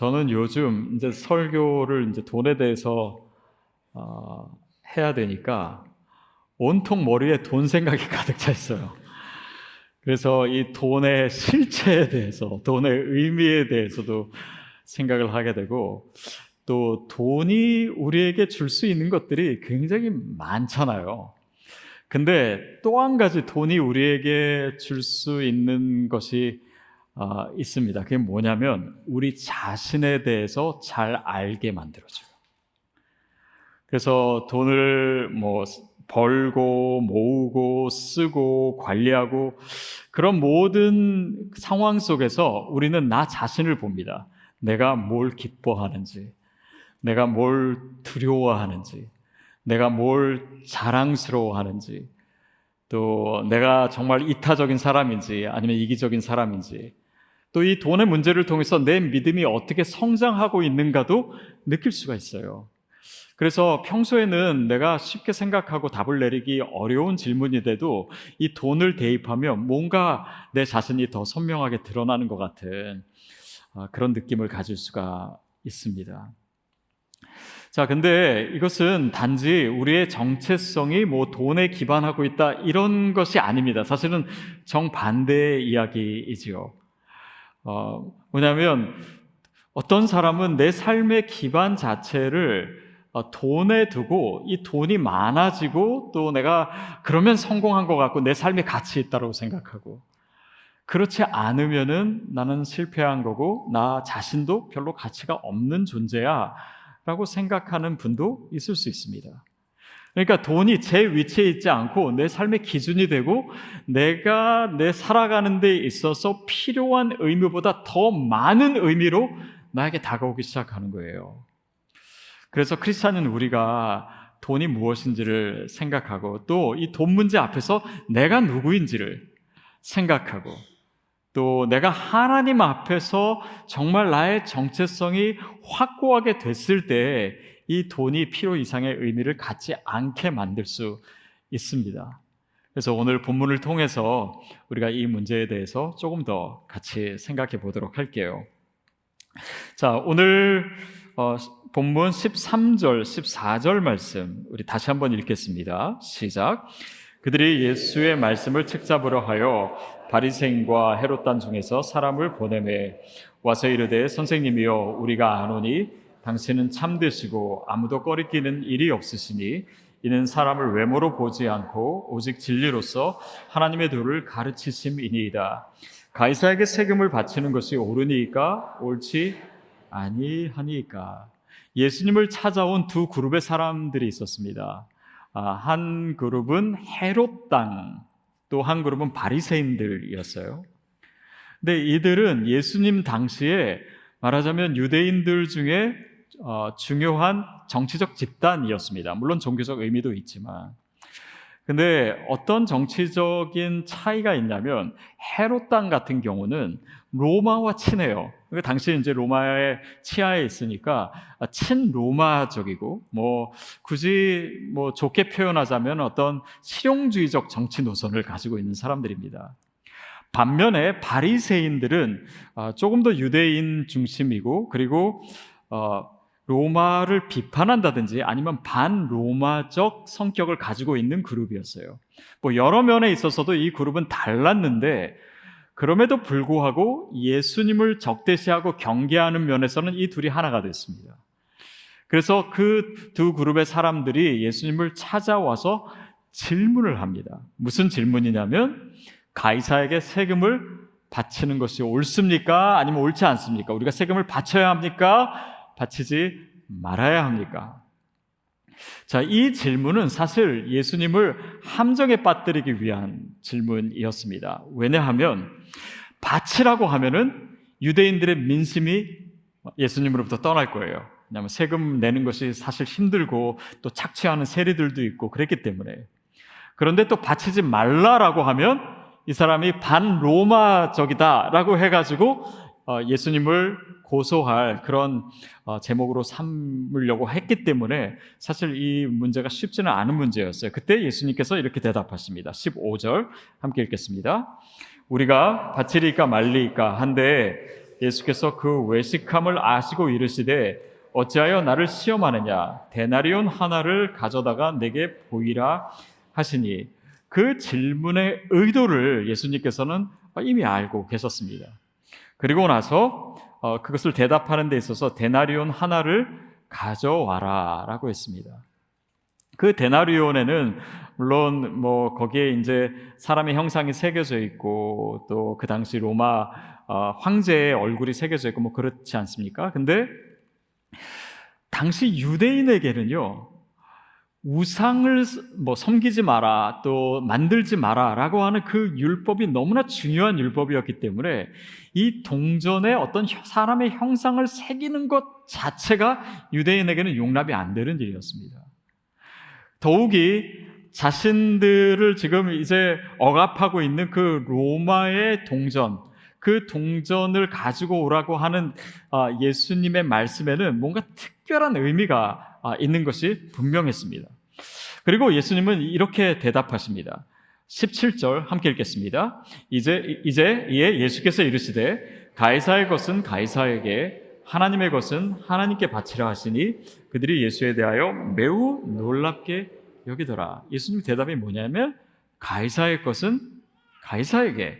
저는 요즘 이제 설교를 이제 돈에 대해서 해야 되니까 온통 머리에 돈 생각이 가득 차 있어요. 그래서 이 돈의 실체에 대해서, 돈의 의미에 대해서도 생각을 하게 되고, 또 돈이 우리에게 줄 수 있는 것들이 굉장히 많잖아요. 근데 또 한 가지 돈이 우리에게 줄 수 있는 것이 있습니다. 그게 뭐냐면 우리 자신에 대해서 잘 알게 만들어줘요. 그래서 돈을 벌고 모으고 쓰고 관리하고 그런 모든 상황 속에서 우리는 나 자신을 봅니다. 내가 뭘 기뻐하는지, 내가 뭘 두려워하는지, 내가 뭘 자랑스러워하는지, 또 내가 정말 이타적인 사람인지 아니면 이기적인 사람인지, 또 이 돈의 문제를 통해서 내 믿음이 어떻게 성장하고 있는가도 느낄 수가 있어요. 그래서 평소에는 내가 쉽게 생각하고 답을 내리기 어려운 질문이 돼도 이 돈을 대입하면 뭔가 내 자신이 더 선명하게 드러나는 것 같은 그런 느낌을 가질 수가 있습니다. 자, 근데 이것은 단지 우리의 정체성이 돈에 기반하고 있다 이런 것이 아닙니다. 사실은 정반대의 이야기이지요. 뭐냐면 어떤 사람은 내 삶의 기반 자체를 돈에 두고 이 돈이 많아지고 또 내가 그러면 성공한 것 같고 내 삶에 가치 있다고 생각하고, 그렇지 않으면은 나는 실패한 거고 나 자신도 별로 가치가 없는 존재야 라고 생각하는 분도 있을 수 있습니다. 그러니까 돈이 제 위치에 있지 않고 내 삶의 기준이 되고 내가 내 살아가는 데 있어서 필요한 의미보다 더 많은 의미로 나에게 다가오기 시작하는 거예요. 그래서 크리스찬은 우리가 돈이 무엇인지를 생각하고 또 이 돈 문제 앞에서 내가 누구인지를 생각하고 또 내가 하나님 앞에서 정말 나의 정체성이 확고하게 됐을 때 이 돈이 필요 이상의 의미를 갖지 않게 만들 수 있습니다. 그래서 오늘 본문을 통해서 우리가 이 문제에 대해서 조금 더 같이 생각해 보도록 할게요. 자, 오늘 본문 13절, 14절 말씀 우리 다시 한번 읽겠습니다. 시작. 그들이 예수의 말씀을 책잡으려 하여 바리새인과 헤롯단 중에서 사람을 보내매 와서 이르되 선생님이여 우리가 아노니 당신은 참되시고 아무도 꺼리끼는 일이 없으시니 이는 사람을 외모로 보지 않고 오직 진리로서 하나님의 도를 가르치심이니이다. 가이사에게 세금을 바치는 것이 옳으니까 옳지 아니하니까. 예수님을 찾아온 두 그룹의 사람들이 있었습니다. 한 그룹은 헤롯 땅, 또 한 그룹은 바리새인들이었어요. 근데 이들은 예수님 당시에 말하자면 유대인들 중에 중요한 정치적 집단이었습니다. 물론 종교적 의미도 있지만. 근데 어떤 정치적인 차이가 있냐면 헤롯 땅 같은 경우는 로마와 친해요. 당시 이제 로마의 치하에 있으니까 친로마적이고 굳이 좋게 표현하자면 어떤 실용주의적 정치 노선을 가지고 있는 사람들입니다. 반면에 바리새인들은 조금 더 유대인 중심이고 그리고 로마를 비판한다든지 아니면 반로마적 성격을 가지고 있는 그룹이었어요. 여러 면에 있어서도 이 그룹은 달랐는데 그럼에도 불구하고 예수님을 적대시하고 경계하는 면에서는 이 둘이 하나가 됐습니다. 그래서 그 두 그룹의 사람들이 예수님을 찾아와서 질문을 합니다. 무슨 질문이냐면 가이사에게 세금을 바치는 것이 옳습니까? 아니면 옳지 않습니까? 우리가 세금을 바쳐야 합니까? 바치지 말아야 합니까? 자, 이 질문은 사실 예수님을 함정에 빠뜨리기 위한 질문이었습니다. 왜냐하면 바치라고 하면은 유대인들의 민심이 예수님으로부터 떠날 거예요. 왜냐하면 세금 내는 것이 사실 힘들고 또 착취하는 세리들도 있고 그랬기 때문에. 그런데 또 바치지 말라라고 하면 이 사람이 반로마적이다라고 해가지고 예수님을 고소할 그런 제목으로 삼으려고 했기 때문에 사실 이 문제가 쉽지는 않은 문제였어요. 그때 예수님께서 이렇게 대답하십니다. 15절 함께 읽겠습니다. 우리가 바치리까 말리까 한데 예수께서 그 외식함을 아시고 이르시되 어찌하여 나를 시험하느냐 데나리온 하나를 가져다가 내게 보이라 하시니 그 질문의 의도를 예수님께서는 이미 알고 계셨습니다. 그리고 나서 그것을 대답하는 데 있어서 데나리온 하나를 가져와라 라고 했습니다. 그 데나리온에는 물론 거기에 이제 사람의 형상이 새겨져 있고 또 그 당시 로마 황제의 얼굴이 새겨져 있고 그렇지 않습니까? 근데 당시 유대인에게는요, 우상을 섬기지 마라, 또 만들지 마라 라고 하는 그 율법이 너무나 중요한 율법이었기 때문에 이 동전에 어떤 사람의 형상을 새기는 것 자체가 유대인에게는 용납이 안 되는 일이었습니다. 더욱이 자신들을 지금 이제 억압하고 있는 그 로마의 동전, 그 동전을 가지고 오라고 하는 예수님의 말씀에는 뭔가 특별한 의미가 있는 것이 분명했습니다. 그리고 예수님은 이렇게 대답하십니다. 17절 함께 읽겠습니다. 이제 이에 예수께서 이르시되 가이사의 것은 가이사에게 하나님의 것은 하나님께 바치라 하시니 그들이 예수에 대하여 매우 놀랍게 여기더라. 예수님 대답이 뭐냐면 가이사의 것은 가이사에게,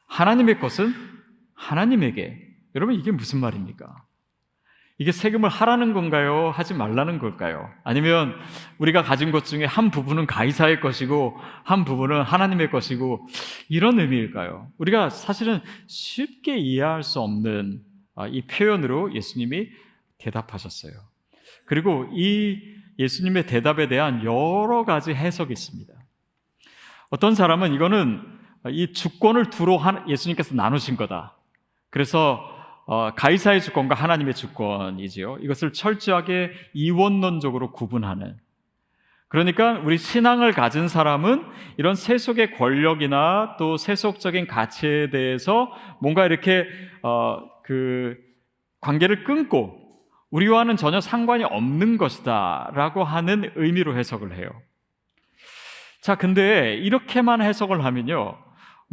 하나님의 것은 하나님에게. 여러분 이게 무슨 말입니까? 이게 세금을 하라는 건가요? 하지 말라는 걸까요? 아니면 우리가 가진 것 중에 한 부분은 가이사의 것이고 한 부분은 하나님의 것이고 이런 의미일까요? 우리가 사실은 쉽게 이해할 수 없는 이 표현으로 예수님이 대답하셨어요. 그리고 이 예수님의 대답에 대한 여러 가지 해석이 있습니다. 어떤 사람은 이거는 이 주권을 두로 예수님께서 나누신 거다. 그래서 가이사의 주권과 하나님의 주권이지요. 이것을 철저하게 이원론적으로 구분하는. 그러니까 우리 신앙을 가진 사람은 이런 세속의 권력이나 또 세속적인 가치에 대해서 뭔가 이렇게 그 관계를 끊고 우리와는 전혀 상관이 없는 것이다 라고 하는 의미로 해석을 해요. 자, 근데 이렇게만 해석을 하면요,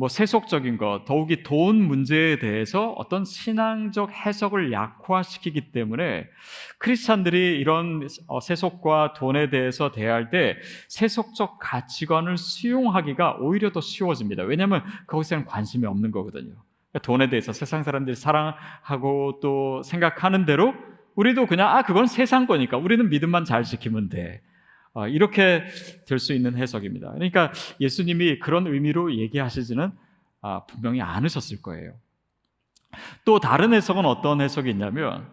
세속적인 것, 더욱이 돈 문제에 대해서 어떤 신앙적 해석을 약화시키기 때문에 크리스찬들이 이런 세속과 돈에 대해서 대할 때 세속적 가치관을 수용하기가 오히려 더 쉬워집니다. 왜냐하면 거기서는 관심이 없는 거거든요. 돈에 대해서 세상 사람들이 사랑하고 또 생각하는 대로 우리도 그냥 그건 세상 거니까 우리는 믿음만 잘 지키면 돼. 이렇게 될 수 있는 해석입니다. 그러니까 예수님이 그런 의미로 얘기하시지는 분명히 않으셨을 거예요. 또 다른 해석은 어떤 해석이 있냐면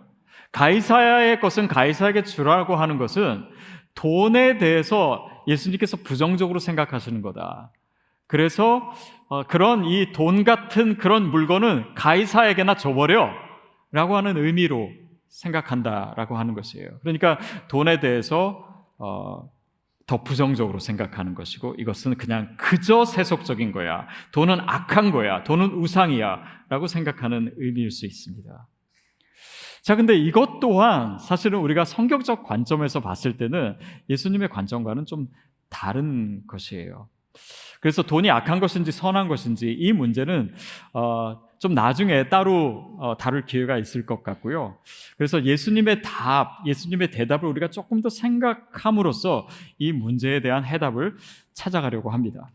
가이사야의 것은 가이사에게 주라고 하는 것은 돈에 대해서 예수님께서 부정적으로 생각하시는 거다. 그래서 그런 이 돈 같은 그런 물건은 가이사에게나 줘버려 라고 하는 의미로 생각한다라고 하는 것이에요. 그러니까 돈에 대해서 더 부정적으로 생각하는 것이고 이것은 그냥 그저 세속적인 거야. 돈은 악한 거야. 돈은 우상이야. 라고 생각하는 의미일 수 있습니다. 자, 근데 이것 또한 사실은 우리가 성경적 관점에서 봤을 때는 예수님의 관점과는 좀 다른 것이에요. 그래서 돈이 악한 것인지 선한 것인지 이 문제는 좀 나중에 따로 다룰 기회가 있을 것 같고요. 그래서 예수님의 대답을 우리가 조금 더 생각함으로써 이 문제에 대한 해답을 찾아가려고 합니다.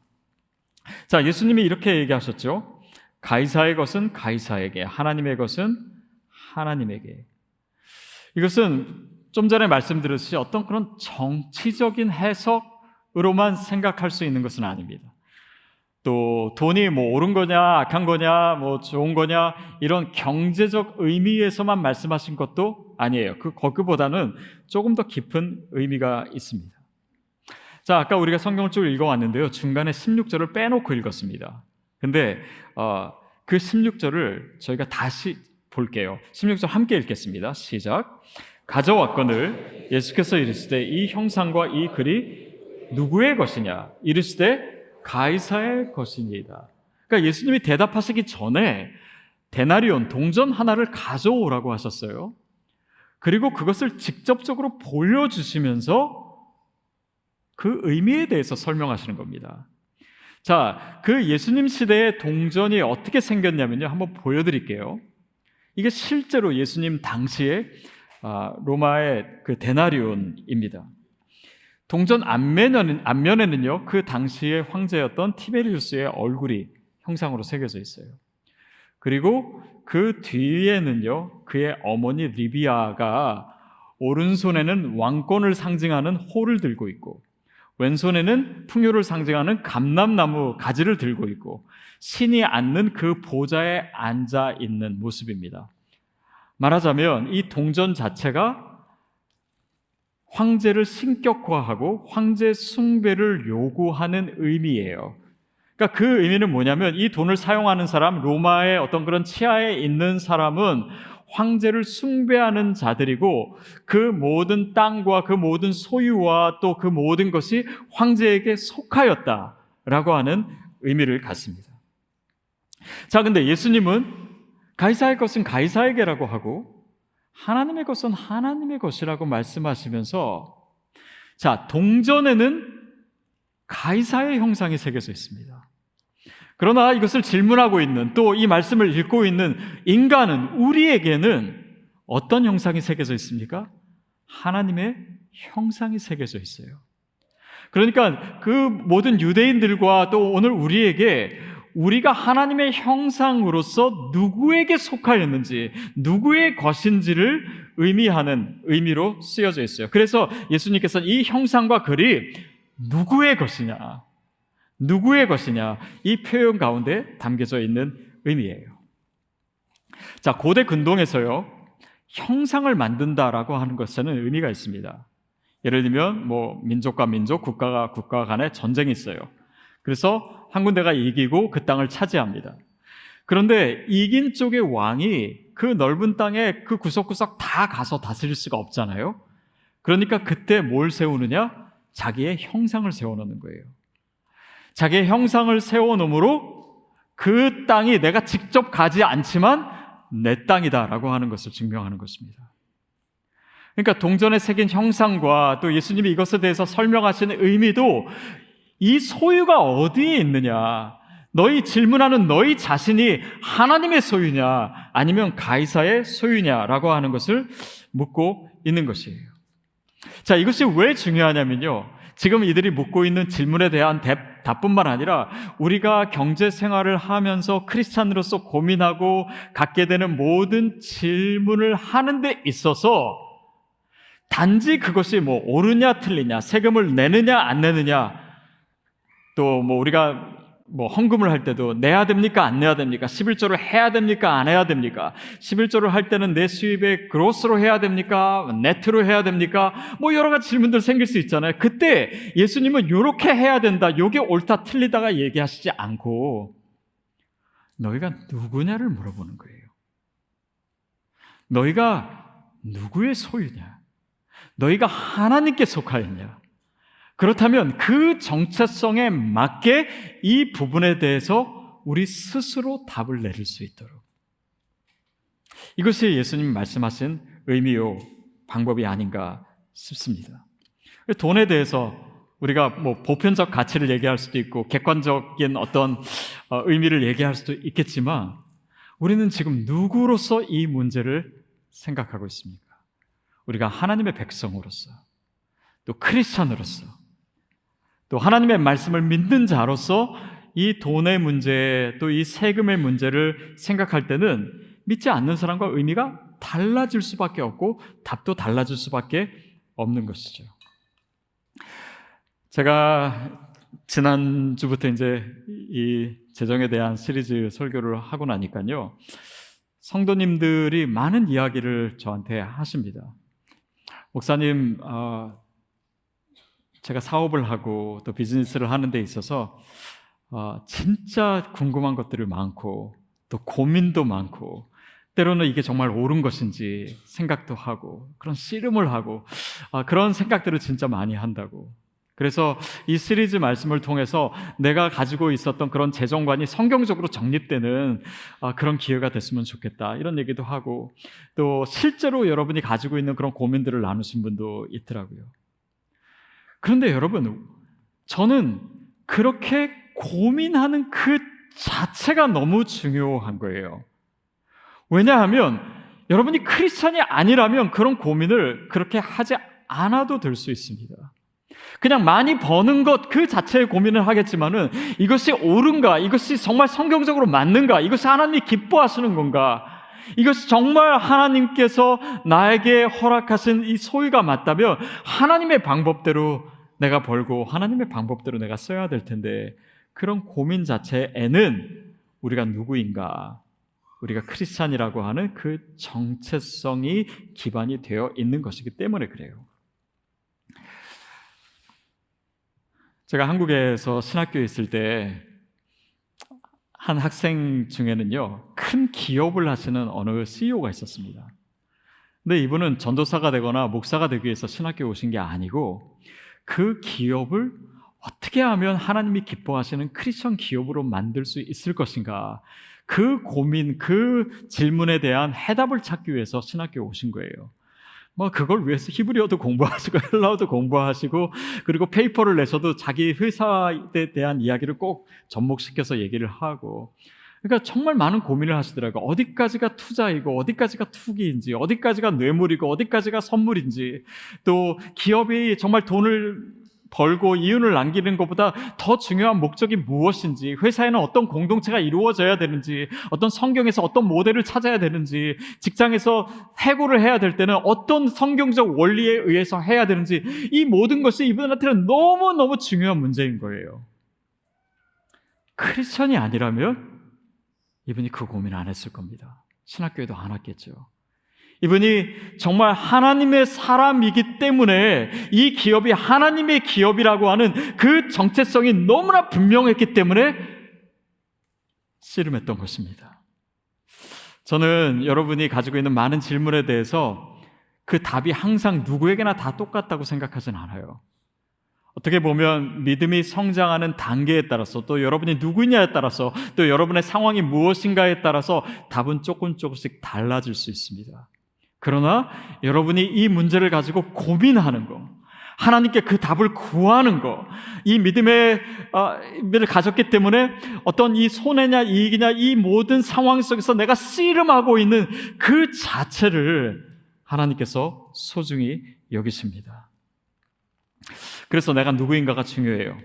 자, 예수님이 이렇게 얘기하셨죠. 가이사의 것은 가이사에게, 하나님의 것은 하나님에게. 이것은 좀 전에 말씀드렸듯이 어떤 그런 정치적인 해석으로만 생각할 수 있는 것은 아닙니다. 또 돈이 옳은 거냐 악한 거냐 좋은 거냐 이런 경제적 의미에서만 말씀하신 것도 아니에요. 거기보다는 조금 더 깊은 의미가 있습니다. 자, 아까 우리가 성경을 쭉 읽어왔는데요, 중간에 16절을 빼놓고 읽었습니다. 근데 그 16절을 저희가 다시 볼게요. 16절 함께 읽겠습니다. 시작. 가져왔거늘 예수께서 이르시되 이 형상과 이 글이 누구의 것이냐 이르시되 가이사의 것이니이다. 그러니까 예수님이 대답하시기 전에 데나리온 동전 하나를 가져오라고 하셨어요. 그리고 그것을 직접적으로 보여주시면서 그 의미에 대해서 설명하시는 겁니다. 자, 그 예수님 시대의 동전이 어떻게 생겼냐면요, 한번 보여드릴게요. 이게 실제로 예수님 당시에 로마의 그 데나리온입니다. 동전 앞면에는요, 그 당시의 황제였던 티베리우스의 얼굴이 형상으로 새겨져 있어요. 그리고 그 뒤에는요, 그의 어머니 리비아가 오른손에는 왕권을 상징하는 호를 들고 있고, 왼손에는 풍요를 상징하는 감람나무 가지를 들고 있고, 신이 앉는 그 보좌에 앉아 있는 모습입니다. 말하자면 이 동전 자체가 황제를 신격화하고 황제 숭배를 요구하는 의미예요. 그러니까 그 의미는 뭐냐면, 이 돈을 사용하는 사람, 로마의 어떤 그런 치하에 있는 사람은 황제를 숭배하는 자들이고, 그 모든 땅과 그 모든 소유와 또 그 모든 것이 황제에게 속하였다라고 하는 의미를 갖습니다. 자, 근데 예수님은 가이사의 것은 가이사에게라고 하고 하나님의 것은 하나님의 것이라고 말씀하시면서, 자, 동전에는 가이사의 형상이 새겨져 있습니다. 그러나 이것을 질문하고 있는, 또 이 말씀을 읽고 있는 인간은, 우리에게는 어떤 형상이 새겨져 있습니까? 하나님의 형상이 새겨져 있어요. 그러니까 그 모든 유대인들과 또 오늘 우리에게, 우리가 하나님의 형상으로서 누구에게 속하였는지, 누구의 것인지를 의미하는 의미로 쓰여져 있어요. 그래서 예수님께서는 이 형상과 글이 누구의 것이냐, 누구의 것이냐, 이 표현 가운데 담겨져 있는 의미예요. 자, 고대 근동에서요, 형상을 만든다라고 하는 것에는 의미가 있습니다. 예를 들면 민족과 민족, 국가가 국가 간에 전쟁이 있어요. 그래서 한 군데가 이기고 그 땅을 차지합니다. 그런데 이긴 쪽의 왕이 그 넓은 땅에 그 구석구석 다 가서 다스릴 수가 없잖아요. 그러니까 그때 뭘 세우느냐? 자기의 형상을 세워놓는 거예요. 자기의 형상을 세워놓음으로 그 땅이 내가 직접 가지 않지만 내 땅이다라고 하는 것을 증명하는 것입니다. 그러니까 동전에 새긴 형상과 또 예수님이 이것에 대해서 설명하시는 의미도, 이 소유가 어디에 있느냐, 너희 질문하는 너희 자신이 하나님의 소유냐 아니면 가이사의 소유냐라고 하는 것을 묻고 있는 것이에요. 자, 이것이 왜 중요하냐면요, 지금 이들이 묻고 있는 질문에 대한 답뿐만 아니라 우리가 경제 생활을 하면서 크리스찬으로서 고민하고 갖게 되는 모든 질문을 하는 데 있어서 단지 그것이 옳으냐 틀리냐, 세금을 내느냐 안 내느냐, 또 우리가 헌금을 할 때도 내야 됩니까 안 내야 됩니까, 11조를 해야 됩니까 안 해야 됩니까, 11조를 할 때는 내 수입에 그로스로 해야 됩니까 네트로 해야 됩니까, 여러 가지 질문들 생길 수 있잖아요. 그때 예수님은 이렇게 해야 된다, 이게 옳다 틀리다가 얘기하시지 않고 너희가 누구냐를 물어보는 거예요. 너희가 누구의 소유냐, 너희가 하나님께 속하였냐, 그렇다면 그 정체성에 맞게 이 부분에 대해서 우리 스스로 답을 내릴 수 있도록, 이것이 예수님이 말씀하신 의미요 방법이 아닌가 싶습니다. 돈에 대해서 우리가 보편적 가치를 얘기할 수도 있고 객관적인 어떤 의미를 얘기할 수도 있겠지만, 우리는 지금 누구로서 이 문제를 생각하고 있습니까? 우리가 하나님의 백성으로서, 또 크리스찬으로서, 또 하나님의 말씀을 믿는 자로서 이 돈의 문제, 또 이 세금의 문제를 생각할 때는 믿지 않는 사람과 의미가 달라질 수밖에 없고 답도 달라질 수밖에 없는 것이죠. 제가 지난주부터 이제 이 재정에 대한 시리즈 설교를 하고 나니까요, 성도님들이 많은 이야기를 저한테 하십니다. 목사님, 제가 사업을 하고 또 비즈니스를 하는 데 있어서 진짜 궁금한 것들이 많고 또 고민도 많고, 때로는 이게 정말 옳은 것인지 생각도 하고, 그런 씨름을 하고, 그런 생각들을 진짜 많이 한다고. 그래서 이 시리즈 말씀을 통해서 내가 가지고 있었던 그런 재정관이 성경적으로 정립되는 그런 기회가 됐으면 좋겠다, 이런 얘기도 하고, 또 실제로 여러분이 가지고 있는 그런 고민들을 나누신 분도 있더라고요. 그런데 여러분, 저는 그렇게 고민하는 그 자체가 너무 중요한 거예요. 왜냐하면 여러분이 크리스찬이 아니라면 그런 고민을 그렇게 하지 않아도 될 수 있습니다. 그냥 많이 버는 것 그 자체의 고민을 하겠지만은 이것이 옳은가? 이것이 정말 성경적으로 맞는가? 이것이 하나님이 기뻐하시는 건가? 이것이 정말 하나님께서 나에게 허락하신 이 소유가 맞다면 하나님의 방법대로 내가 벌고 하나님의 방법대로 내가 써야 될 텐데, 그런 고민 자체에는 우리가 누구인가? 우리가 크리스찬이라고 하는 그 정체성이 기반이 되어 있는 것이기 때문에 그래요. 제가 한국에서 신학교에 있을 때 한 학생 중에는요, 큰 기업을 하시는 어느 CEO가 있었습니다. 근데 이분은 전도사가 되거나 목사가 되기 위해서 신학교에 오신 게 아니고, 그 기업을 어떻게 하면 하나님이 기뻐하시는 크리스천 기업으로 만들 수 있을 것인가, 그 고민, 그 질문에 대한 해답을 찾기 위해서 신학교에 오신 거예요. 그걸 위해서 히브리어도 공부하시고 헬라어도 공부하시고, 그리고 페이퍼를 내셔도 자기 회사에 대한 이야기를 꼭 접목시켜서 얘기를 하고, 그러니까 정말 많은 고민을 하시더라고요. 어디까지가 투자이고 어디까지가 투기인지, 어디까지가 뇌물이고 어디까지가 선물인지, 또 기업이 정말 돈을 벌고 이윤을 남기는 것보다 더 중요한 목적이 무엇인지, 회사에는 어떤 공동체가 이루어져야 되는지, 어떤 성경에서 어떤 모델을 찾아야 되는지, 직장에서 해고를 해야 될 때는 어떤 성경적 원리에 의해서 해야 되는지, 이 모든 것이 이분한테는 너무너무 중요한 문제인 거예요. 크리스천이 아니라면 이분이 그 고민을 안 했을 겁니다. 신학교에도 안 왔겠죠. 이분이 정말 하나님의 사람이기 때문에, 이 기업이 하나님의 기업이라고 하는 그 정체성이 너무나 분명했기 때문에 씨름했던 것입니다. 저는 여러분이 가지고 있는 많은 질문에 대해서 그 답이 항상 누구에게나 다 똑같다고 생각하진 않아요. 어떻게 보면 믿음이 성장하는 단계에 따라서, 또 여러분이 누구냐에 따라서, 또 여러분의 상황이 무엇인가에 따라서 답은 조금씩 달라질 수 있습니다. 그러나 여러분이 이 문제를 가지고 고민하는 거, 하나님께 그 답을 구하는 거, 이 믿음을 가졌기 때문에 어떤 이 손해냐 이익이냐 이 모든 상황 속에서 내가 씨름하고 있는 그 자체를 하나님께서 소중히 여기십니다. 그래서 내가 누구인가가 중요해요.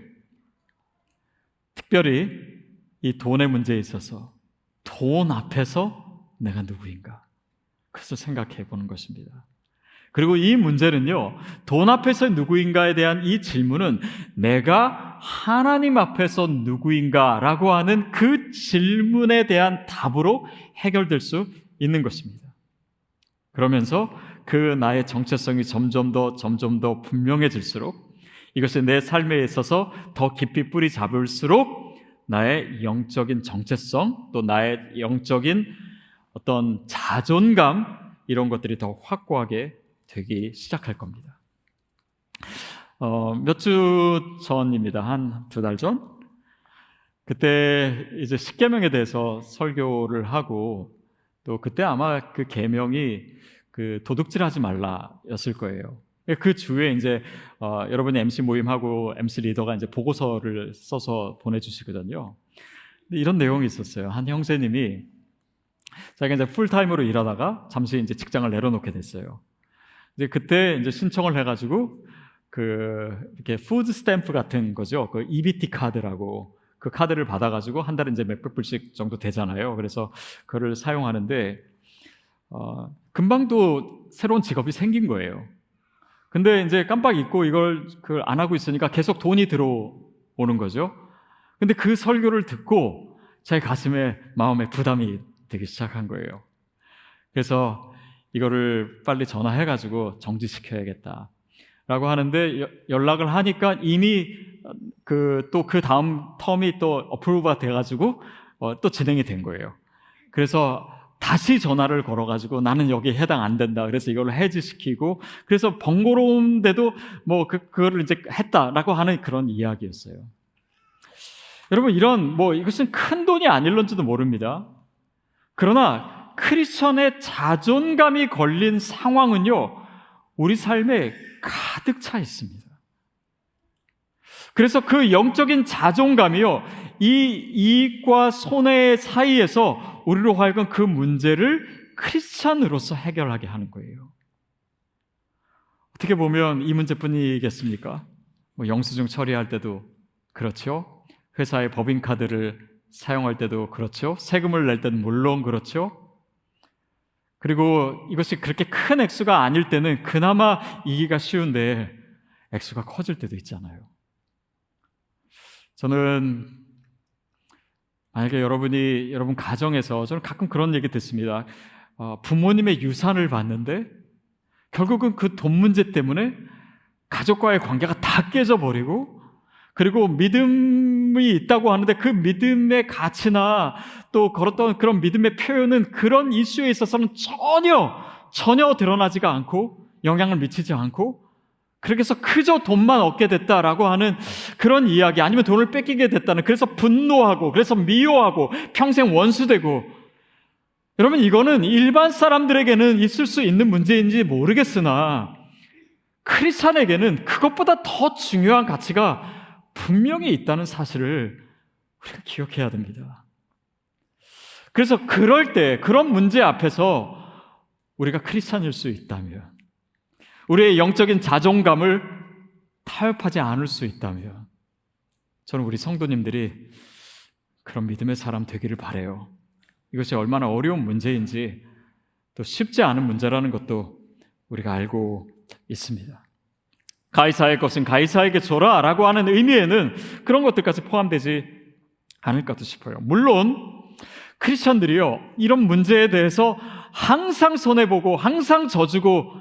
특별히 이 돈의 문제에 있어서 돈 앞에서 내가 누구인가, 그래서 생각해 보는 것입니다. 그리고 이 문제는요, 돈 앞에서 누구인가에 대한 이 질문은 내가 하나님 앞에서 누구인가라고 하는 그 질문에 대한 답으로 해결될 수 있는 것입니다. 그러면서 그 나의 정체성이 점점 더 분명해질수록, 이것이 내 삶에 있어서 더 깊이 뿌리 잡을수록 나의 영적인 정체성, 또 나의 영적인 어떤 자존감, 이런 것들이 더 확고하게 되기 시작할 겁니다. 몇 주 전입니다. 한 2달 전? 그때 이제 십계명에 대해서 설교를 하고, 또 그때 아마 그 계명이 그 도둑질하지 말라였을 거예요. 그 주에 이제 여러분이 MC 모임하고 MC 리더가 이제 보고서를 써서 보내주시거든요. 근데 이런 내용이 있었어요. 한 형제님이 자기가 이제 풀타임으로 일하다가 잠시 이제 직장을 내려놓게 됐어요. 이제 그때 이제 신청을 해가지고 이렇게 푸드 스탬프 같은 거죠. 그 EBT 카드라고, 그 카드를 받아가지고 한 달에 이제 몇백 불씩 정도 되잖아요. 그래서 그걸 사용하는데 금방 또 새로운 직업이 생긴 거예요. 근데 이제 깜빡 잊고 이걸 안 하고 있으니까 계속 돈이 들어오는 거죠. 근데 그 설교를 듣고 제 가슴에, 마음에 부담이 되기 시작한 거예요. 그래서 이거를 빨리 전화해가지고 정지시켜야겠다 라고 하는데, 연락을 하니까 이미 또 그 다음 텀이 또 어프로브가 돼가지고 또 진행이 된 거예요. 그래서 다시 전화를 걸어가지고 나는 여기에 해당 안 된다, 그래서 이걸 해지시키고, 그래서 번거로운데도 그거를 이제 했다라고 하는 그런 이야기였어요. 여러분, 이것은 큰 돈이 아닐런지도 모릅니다. 그러나 크리스천의 자존감이 걸린 상황은요, 우리 삶에 가득 차 있습니다. 그래서 그 영적인 자존감이요, 이 이익과 손해 사이에서 우리로 하여금 그 문제를 크리스찬으로서 해결하게 하는 거예요. 어떻게 보면 이 문제뿐이겠습니까? 영수증 처리할 때도 그렇죠. 회사의 법인카드를 사용할 때도 그렇죠. 세금을 낼 때는 물론 그렇죠. 그리고 이것이 그렇게 큰 액수가 아닐 때는 그나마 이기가 쉬운데 액수가 커질 때도 있잖아요. 저는 만약에 여러분 가정에서 저는 가끔 그런 얘기 듣습니다. 부모님의 유산을 받는데 결국은 그 돈 문제 때문에 가족과의 관계가 다 깨져버리고, 그리고 믿음이 있다고 하는데 그 믿음의 가치나 또 걸었던 그런 믿음의 표현은 그런 이슈에 있어서는 전혀 드러나지가 않고 영향을 미치지 않고, 그렇게 해서 그저 돈만 얻게 됐다라고 하는 그런 이야기, 아니면 돈을 뺏기게 됐다는, 그래서 분노하고 그래서 미워하고 평생 원수되고, 여러분 이거는 일반 사람들에게는 있을 수 있는 문제인지 모르겠으나 크리스찬에게는 그것보다 더 중요한 가치가 분명히 있다는 사실을 우리가 기억해야 됩니다. 그래서 그럴 때, 그런 문제 앞에서 우리가 크리스찬일 수 있다면, 우리의 영적인 자존감을 타협하지 않을 수 있다면, 저는 우리 성도님들이 그런 믿음의 사람 되기를 바라요. 이것이 얼마나 어려운 문제인지, 또 쉽지 않은 문제라는 것도 우리가 알고 있습니다. 가이사의 것은 가이사에게 줘라 라고 하는 의미에는 그런 것들까지 포함되지 않을까도 싶어요. 물론 크리스천들이요, 이런 문제에 대해서 항상 손해보고 항상 져주고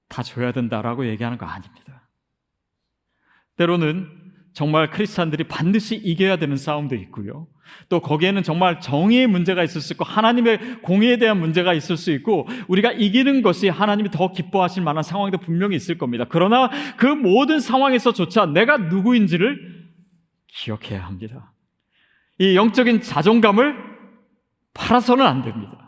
다 줘야 된다라고 얘기하는 거 아닙니다. 때로는 정말 크리스찬들이 반드시 이겨야 되는 싸움도 있고요, 또 거기에는 정말 정의의 문제가 있을 수 있고 하나님의 공의에 대한 문제가 있을 수 있고, 우리가 이기는 것이 하나님이 더 기뻐하실 만한 상황도 분명히 있을 겁니다. 그러나 그 모든 상황에서조차 내가 누구인지를 기억해야 합니다. 이 영적인 자존감을 팔아서는 안 됩니다.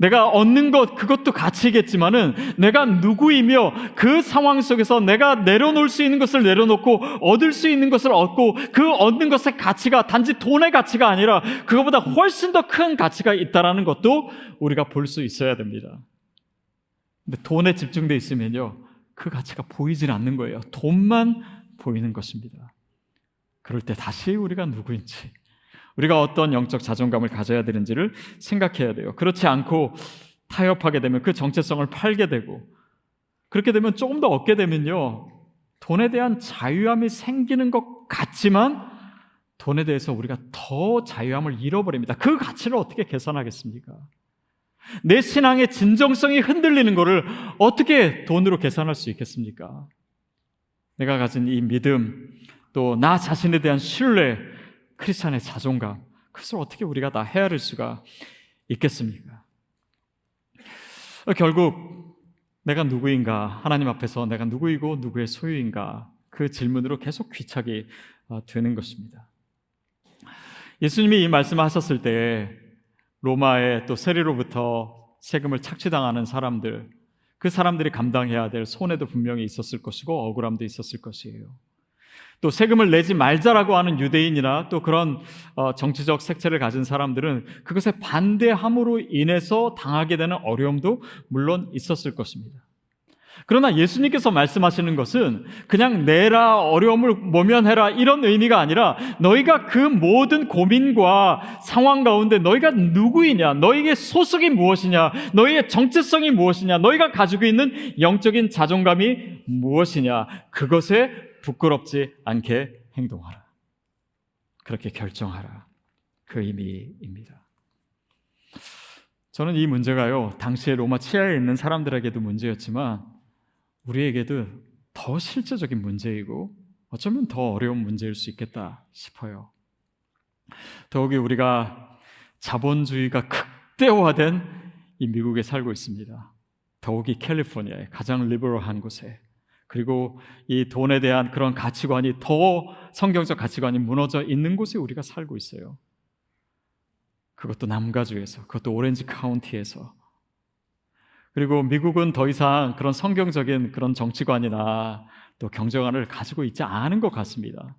내가 얻는 것, 그것도 가치겠지만은 내가 누구이며 그 상황 속에서 내가 내려놓을 수 있는 것을 내려놓고 얻을 수 있는 것을 얻고, 그 얻는 것의 가치가 단지 돈의 가치가 아니라 그것보다 훨씬 더 큰 가치가 있다는 것도 우리가 볼 수 있어야 됩니다. 근데 돈에 집중되어 있으면요, 그 가치가 보이질 않는 거예요. 돈만 보이는 것입니다. 그럴 때 다시 우리가 누구인지, 우리가 어떤 영적 자존감을 가져야 되는지를 생각해야 돼요. 그렇지 않고 타협하게 되면 그 정체성을 팔게 되고, 그렇게 되면 조금 더 얻게 되면요, 돈에 대한 자유함이 생기는 것 같지만 돈에 대해서 우리가 더 자유함을 잃어버립니다. 그 가치를 어떻게 계산하겠습니까? 내 신앙의 진정성이 흔들리는 것을 어떻게 돈으로 계산할 수 있겠습니까? 내가 가진 이 믿음, 또 나 자신에 대한 신뢰, 크리스찬의 자존감, 그것을 어떻게 우리가 다 헤아릴 수가 있겠습니까? 결국 내가 누구인가, 하나님 앞에서 내가 누구이고 누구의 소유인가, 그 질문으로 계속 귀착이 되는 것입니다. 예수님이 이 말씀하셨을 때 로마의 또 세리로부터 세금을 착취당하는 사람들, 그 사람들이 감당해야 될 손해도 분명히 있었을 것이고 억울함도 있었을 것이에요. 또 세금을 내지 말자라고 하는 유대인이나 또 그런 정치적 색채를 가진 사람들은 그것에 반대함으로 인해서 당하게 되는 어려움도 물론 있었을 것입니다. 그러나 예수님께서 말씀하시는 것은 그냥 내라, 어려움을 모면해라, 이런 의미가 아니라 너희가 그 모든 고민과 상황 가운데 너희가 누구이냐, 너희의 소속이 무엇이냐, 너희의 정체성이 무엇이냐, 너희가 가지고 있는 영적인 자존감이 무엇이냐, 그것에 부끄럽지 않게 행동하라, 그렇게 결정하라, 그 의미입니다. 저는 이 문제가요, 당시에 로마 치하에 있는 사람들에게도 문제였지만 우리에게도 더 실제적인 문제이고 어쩌면 더 어려운 문제일 수 있겠다 싶어요. 더욱이 우리가 자본주의가 극대화된 이 미국에 살고 있습니다. 더욱이 캘리포니아의 가장 리버럴한 곳에, 그리고 이 돈에 대한 그런 가치관이 더 성경적 가치관이 무너져 있는 곳에 우리가 살고 있어요. 그것도 남가주에서, 그것도 오렌지 카운티에서. 그리고 미국은 더 이상 그런 성경적인 그런 정치관이나 또 경제관을 가지고 있지 않은 것 같습니다.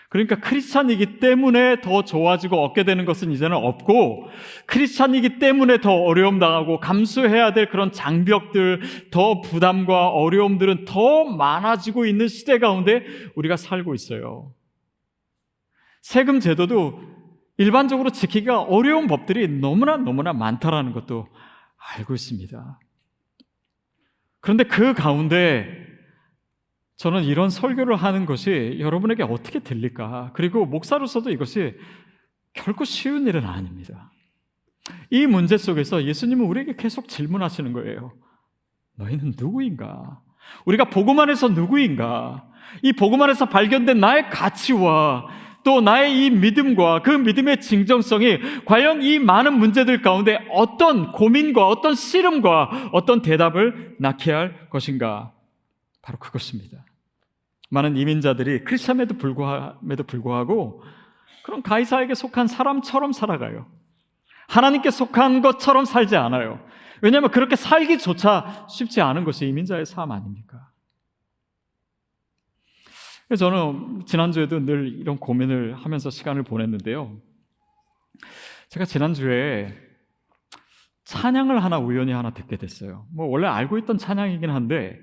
그러니까 크리스찬이기 때문에 더 좋아지고 얻게 되는 것은 이제는 없고, 크리스찬이기 때문에 더 어려움 당하고 감수해야 될 그런 장벽들, 더 부담과 어려움들은 더 많아지고 있는 시대 가운데 우리가 살고 있어요. 세금 제도도 일반적으로 지키기가 어려운 법들이 너무나 많다라는 것도 알고 있습니다. 그런데 그 가운데 저는 이런 설교를 하는 것이 여러분에게 어떻게 들릴까? 그리고 목사로서도 이것이 결코 쉬운 일은 아닙니다. 이 문제 속에서 예수님은 우리에게 계속 질문하시는 거예요. 너희는 누구인가? 우리가 복음 안에서 누구인가? 이 복음 안에서 발견된 나의 가치와 또 나의 이 믿음과 그 믿음의 진정성이 과연 이 많은 문제들 가운데 어떤 고민과 어떤 씨름과 어떤 대답을 낳게 할 것인가? 바로 그것입니다. 많은 이민자들이 크리스찬에도 불구하고 그런 가이사에게 속한 사람처럼 살아가요. 하나님께 속한 것처럼 살지 않아요. 왜냐하면 그렇게 살기조차 쉽지 않은 것이 이민자의 삶 아닙니까? 저는 지난주에도 늘 이런 고민을 하면서 시간을 보냈는데요. 제가 지난주에 찬양을 우연히 하나 듣게 됐어요. 원래 알고 있던 찬양이긴 한데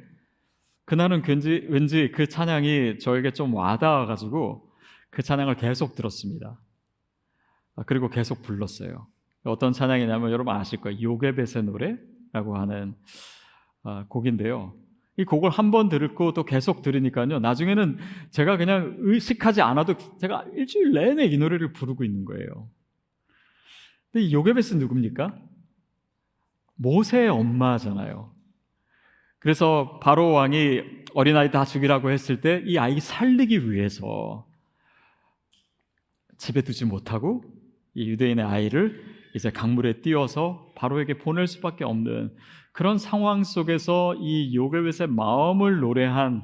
그날은 왠지 그 찬양이 저에게 좀 와닿아가지고 그 찬양을 계속 들었습니다. 그리고 계속 불렀어요. 어떤 찬양이냐면 여러분 아실 거예요. 요게벳의 노래라고 하는 곡인데요. 이 곡을 한 번 듣고 또 계속 들으니까요. 나중에는 제가 그냥 의식하지 않아도 제가 일주일 내내 이 노래를 부르고 있는 거예요. 근데 이 요게벳은 누굽니까? 모세의 엄마잖아요. 그래서 바로 왕이 어린아이 다 죽이라고 했을 때 이 아이 살리기 위해서 집에 두지 못하고 이 유대인의 아이를 이제 강물에 띄워서 바로에게 보낼 수밖에 없는 그런 상황 속에서 이 요게벳의 마음을 노래한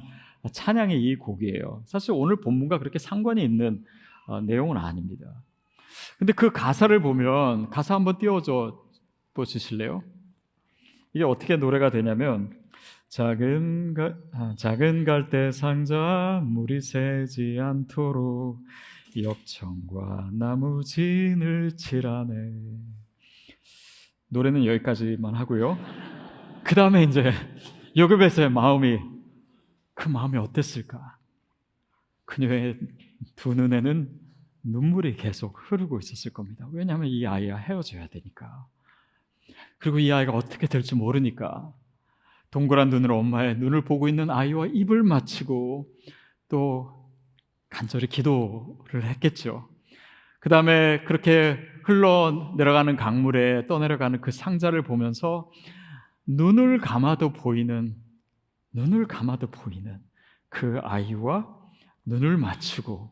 찬양이 이 곡이에요. 사실 오늘 본문과 그렇게 상관이 있는 내용은 아닙니다. 근데 그 가사를 보면 가사 한번 띄워줘 보시실래요? 이게 어떻게 노래가 되냐면 작은 갈대 상자 물이 새지 않도록 역청과 나무 진을 칠하네. 노래는 여기까지만 하고요. 그 다음에 이제 요게벳의 마음이 어땠을까? 그녀의 두 눈에는 눈물이 계속 흐르고 있었을 겁니다. 왜냐하면 이 아이와 헤어져야 되니까. 그리고 이 아이가 어떻게 될지 모르니까 동그란 눈으로 엄마의 눈을 보고 있는 아이와 입을 맞추고 또 간절히 기도를 했겠죠. 그 다음에 그렇게 흘러내려가는 강물에 떠내려가는 그 상자를 보면서 눈을 감아도 보이는 그 아이와 눈을 맞추고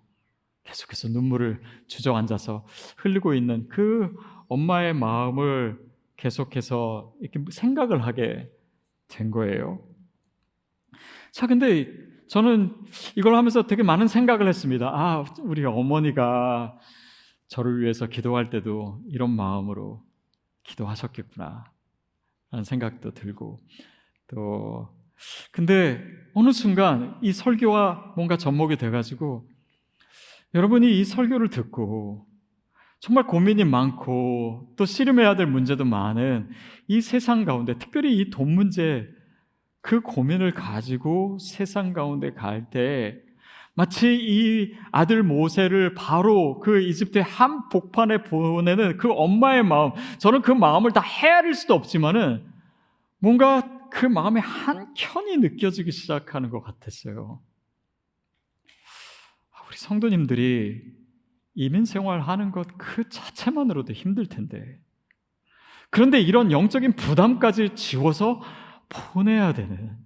계속해서 눈물을 주저앉아서 흘리고 있는 그 엄마의 마음을 계속해서 이렇게 생각을 하게 된 거예요. 자, 근데 저는 이걸 하면서 되게 많은 생각을 했습니다. 우리 어머니가 저를 위해서 기도할 때도 이런 마음으로 기도하셨겠구나 라는 생각도 들고 근데 어느 순간 이 설교가 뭔가 접목이 돼가지고 여러분이 이 설교를 듣고 정말 고민이 많고 또 씨름해야 될 문제도 많은 이 세상 가운데 특별히 이 돈 문제 그 고민을 가지고 세상 가운데 갈 때 마치 이 아들 모세를 바로 그 이집트의 한복판에 보내는 그 엄마의 마음, 저는 그 마음을 다 헤아릴 수도 없지만은 뭔가 그 마음의 한켠이 느껴지기 시작하는 것 같았어요. 우리 성도님들이 이민 생활하는 것 그 자체만으로도 힘들 텐데, 그런데 이런 영적인 부담까지 지워서 보내야 되는,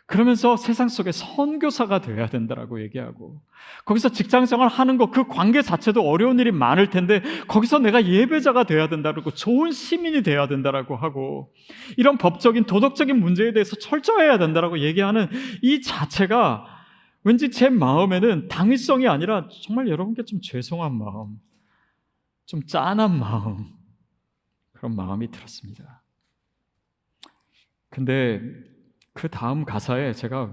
그러면서 세상 속에 선교사가 되어야 된다라고 얘기하고, 거기서 직장생활 하는 것 그 관계 자체도 어려운 일이 많을 텐데 거기서 내가 예배자가 되어야 된다고, 좋은 시민이 되어야 된다라고 하고, 이런 법적인 도덕적인 문제에 대해서 철저해야 된다라고 얘기하는 이 자체가 왠지 제 마음에는 당위성이 아니라 정말 여러분께 좀 죄송한 마음, 좀 짠한 마음, 그런 마음이 들었습니다. 근데 그 다음 가사에 제가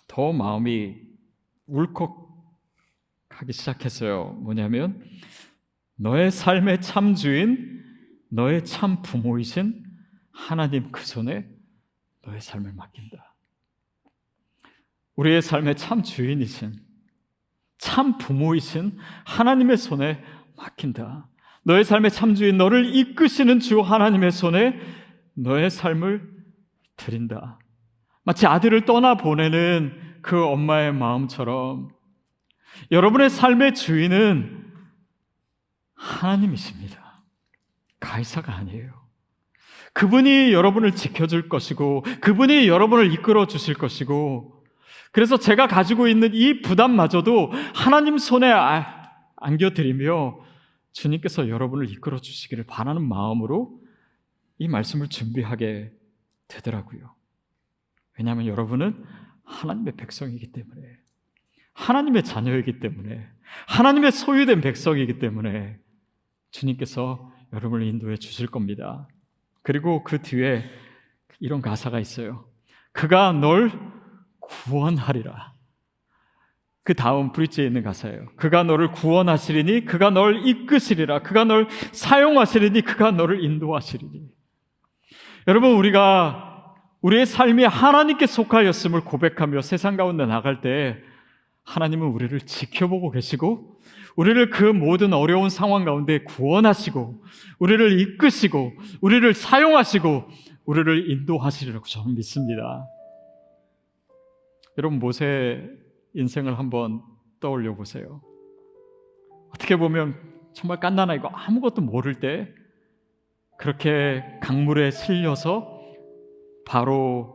더 마음이 울컥 하기 시작했어요. 뭐냐면 너의 삶의 참 주인, 너의 참 부모이신 하나님 그 손에 너의 삶을 맡긴다. 우리의 삶의 참 주인이신, 참 부모이신 하나님의 손에 맡긴다. 너의 삶의 참 주인, 너를 이끄시는 주 하나님의 손에 너의 삶을 드린다. 마치 아들을 떠나보내는 그 엄마의 마음처럼 여러분의 삶의 주인은 하나님이십니다. 가이사가 아니에요. 그분이 여러분을 지켜줄 것이고 그분이 여러분을 이끌어 주실 것이고, 그래서 제가 가지고 있는 이 부담마저도 하나님 손에 안겨드리며 주님께서 여러분을 이끌어 주시기를 바라는 마음으로 이 말씀을 준비하게 되더라고요. 왜냐하면 여러분은 하나님의 백성이기 때문에, 하나님의 자녀이기 때문에, 하나님의 소유된 백성이기 때문에 주님께서 여러분을 인도해 주실 겁니다. 그리고 그 뒤에 이런 가사가 있어요. 그가 널 구원하리라. 그 다음 브릿지에 있는 가사예요. 그가 너를 구원하시리니 그가 널 이끄시리라. 그가 널 사용하시리니 그가 너를 인도하시리니. 여러분, 우리가 우리의 삶이 하나님께 속하였음을 고백하며 세상 가운데 나갈 때 하나님은 우리를 지켜보고 계시고 우리를 그 모든 어려운 상황 가운데 구원하시고 우리를 이끄시고 우리를 사용하시고 우리를 인도하시리라고 저는 믿습니다. 여러분, 모세 인생을 한번 떠올려 보세요. 어떻게 보면 정말 갓난아이고 아무것도 모를 때 그렇게 강물에 실려서 바로의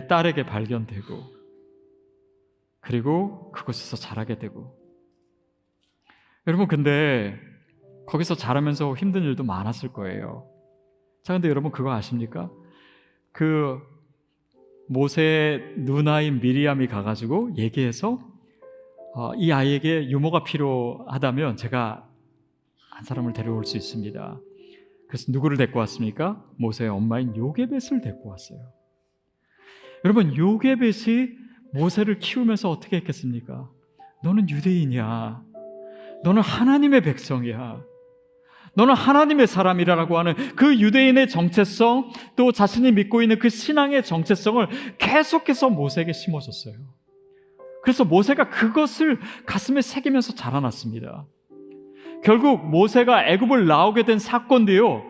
딸에게 발견되고 그리고 그곳에서 자라게 되고, 여러분 근데 거기서 자라면서 힘든 일도 많았을 거예요. 자, 근데 여러분 그거 아십니까? 그 모세의 누나인 미리암이 가가지고 얘기해서 이 아이에게 유모가 필요하다면 제가 한 사람을 데려올 수 있습니다. 그래서 누구를 데리고 왔습니까? 모세의 엄마인 요게벳을 데리고 왔어요. 여러분, 요게벳이 모세를 키우면서 어떻게 했겠습니까? 너는 유대인이야. 너는 하나님의 백성이야. 너는 하나님의 사람이라고 하는 그 유대인의 정체성, 또 자신이 믿고 있는 그 신앙의 정체성을 계속해서 모세에게 심어줬어요. 그래서 모세가 그것을 가슴에 새기면서 자라났습니다. 결국 모세가 애굽을 나오게 된 사건도요,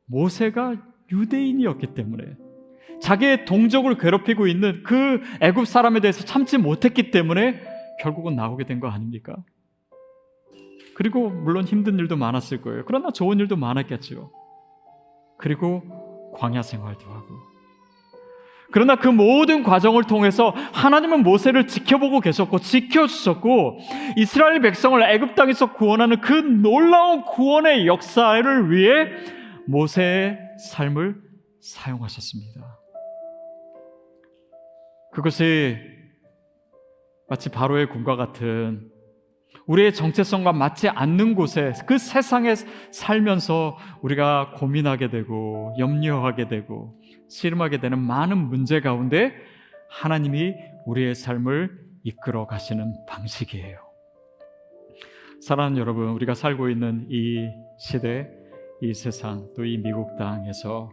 모세가 유대인이었기 때문에, 자기의 동족을 괴롭히고 있는 그 애굽 사람에 대해서 참지 못했기 때문에 결국은 나오게 된 거 아닙니까? 그리고 물론 힘든 일도 많았을 거예요. 그러나 좋은 일도 많았겠죠. 그리고 광야 생활도 하고. 그러나 그 모든 과정을 통해서 하나님은 모세를 지켜보고 계셨고 지켜주셨고 이스라엘 백성을 애굽 땅에서 구원하는 그 놀라운 구원의 역사를 위해 모세의 삶을 사용하셨습니다. 그것이 마치 바로의 궁과 같은 우리의 정체성과 맞지 않는 곳에, 그 세상에 살면서 우리가 고민하게 되고 염려하게 되고 씨름하게 되는 많은 문제 가운데 하나님이 우리의 삶을 이끌어 가시는 방식이에요. 사랑하는 여러분, 우리가 살고 있는 이 시대, 이 세상, 또 이 미국 땅에서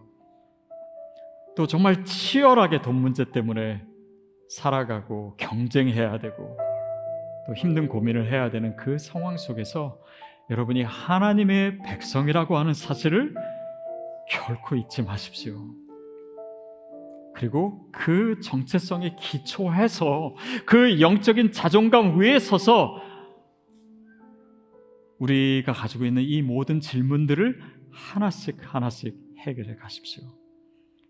또 정말 치열하게 돈 문제 때문에 살아가고 경쟁해야 되고 또 힘든 고민을 해야 되는 그 상황 속에서 여러분이 하나님의 백성이라고 하는 사실을 결코 잊지 마십시오. 그리고 그 정체성에 기초해서 그 영적인 자존감 위에 서서 우리가 가지고 있는 이 모든 질문들을 하나씩 하나씩 해결해 가십시오.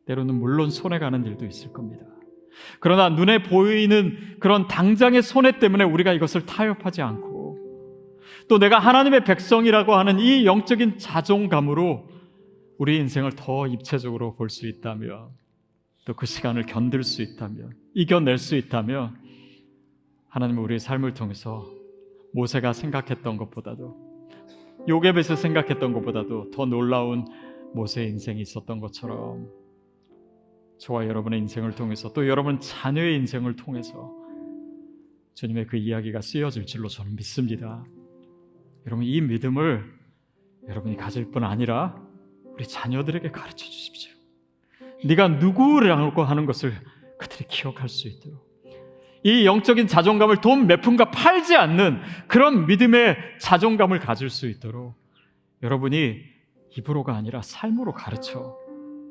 때로는 물론 손해가는 일도 있을 겁니다. 그러나 눈에 보이는 그런 당장의 손해 때문에 우리가 이것을 타협하지 않고 또 내가 하나님의 백성이라고 하는 이 영적인 자존감으로 우리 인생을 더 입체적으로 볼 수 있다면, 또 그 시간을 견딜 수 있다면, 이겨낼 수 있다면 하나님은 우리의 삶을 통해서 모세가 생각했던 것보다도, 요게벳이 생각했던 것보다도 더 놀라운 모세의 인생이 있었던 것처럼 저와 여러분의 인생을 통해서, 또 여러분 자녀의 인생을 통해서 주님의 그 이야기가 쓰여질 줄로 저는 믿습니다. 여러분, 이 믿음을 여러분이 가질 뿐 아니라 우리 자녀들에게 가르쳐 주십시오. 네가 누구라고 하는 것을 그들이 기억할 수 있도록, 이 영적인 자존감을 돈 몇 푼과 팔지 않는 그런 믿음의 자존감을 가질 수 있도록 여러분이 입으로가 아니라 삶으로 가르쳐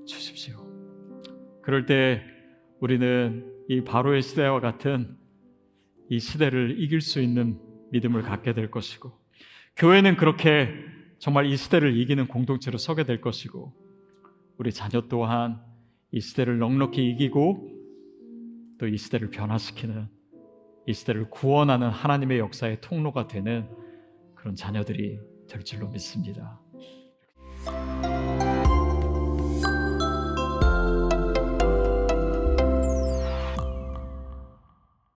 주십시오. 그럴 때 우리는 이 바로의 시대와 같은 이 시대를 이길 수 있는 믿음을 갖게 될 것이고, 교회는 그렇게 정말 이 시대를 이기는 공동체로 서게 될 것이고, 우리 자녀 또한 이 시대를 넉넉히 이기고 또 이 시대를 변화시키는, 이 시대를 구원하는 하나님의 역사의 통로가 되는 그런 자녀들이 될 줄로 믿습니다.